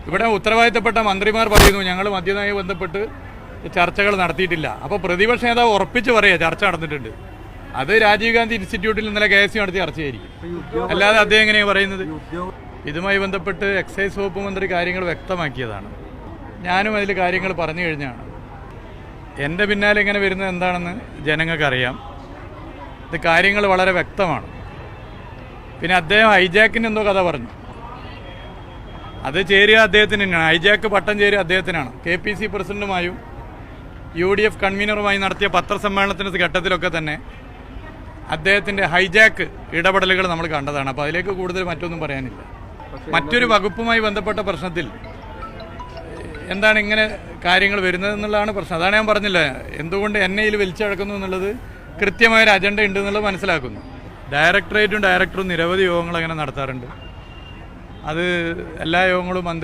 ഇവിടെ ഉത്തരവാദിത്തപ്പെട്ട മന്ത്രിമാർ പറയുന്നു ഞങ്ങൾ മദ്യനയവുമായി ബന്ധപ്പെട്ട് ചർച്ചകൾ നടത്തിയിട്ടില്ല. അപ്പോൾ പ്രതിപക്ഷ നേതാവ് ഉറപ്പിച്ച് പറയുക ചർച്ച നടന്നിട്ടുണ്ട്. അത് രാജീവ് ഗാന്ധി ഇൻസ്റ്റിറ്റ്യൂട്ടിൽ ഇന്നലെ KSU നടത്തിയ ചർച്ചയായിരിക്കും. അല്ലാതെ അദ്ദേഹം എങ്ങനെയാണ് പറയുന്നത്? ഇതുമായി ബന്ധപ്പെട്ട് എക്സൈസ് വകുപ്പ് മന്ത്രി കാര്യങ്ങൾ വ്യക്തമാക്കിയതാണ്. ഞാനും അതിൽ കാര്യങ്ങൾ പറഞ്ഞു കഴിഞ്ഞാണ്. എൻ്റെ പിന്നാലെ ഇങ്ങനെ വരുന്നത് എന്താണെന്ന് ജനങ്ങൾക്കറിയാം. ഇത് കാര്യങ്ങൾ വളരെ വ്യക്തമാണ്. പിന്നെ അദ്ദേഹം ഹൈജാക്കിന് എന്തോ കഥ പറഞ്ഞു. അത് ചേരുക അദ്ദേഹത്തിന് തന്നെയാണ്. ഹൈജാക്ക് പട്ടം ചേരുക അദ്ദേഹത്തിനാണ്. KPC പ്രസിഡന്റുമായും UDF കൺവീനറുമായി നടത്തിയ പത്രസമ്മേളനത്തിൻ്റെ ഘട്ടത്തിലൊക്കെ തന്നെ അദ്ദേഹത്തിൻ്റെ ഹൈജാക്ക് ഇടപെടലുകൾ നമ്മൾ കണ്ടതാണ്. അപ്പോൾ അതിലേക്ക് കൂടുതൽ മറ്റൊന്നും പറയാനില്ല. മറ്റൊരു വകുപ്പുമായി ബന്ധപ്പെട്ട പ്രശ്നത്തിൽ എന്താണ് ഇങ്ങനെ കാര്യങ്ങൾ വരുന്നത് എന്നുള്ളതാണ് പ്രശ്നം. അതാണ് ഞാൻ പറഞ്ഞില്ല എന്തുകൊണ്ട് എന്നെ ഇതിൽ വലിച്ചടക്കുന്നു എന്നുള്ളത് കൃത്യമായൊരു അജണ്ട ഉണ്ട് എന്നുള്ളത് മനസ്സിലാക്കുന്നു. ഡയറക്ടറും നിരവധി യോഗങ്ങൾ അങ്ങനെ നടത്താറുണ്ട്. അത് എല്ലാ യോഗങ്ങളും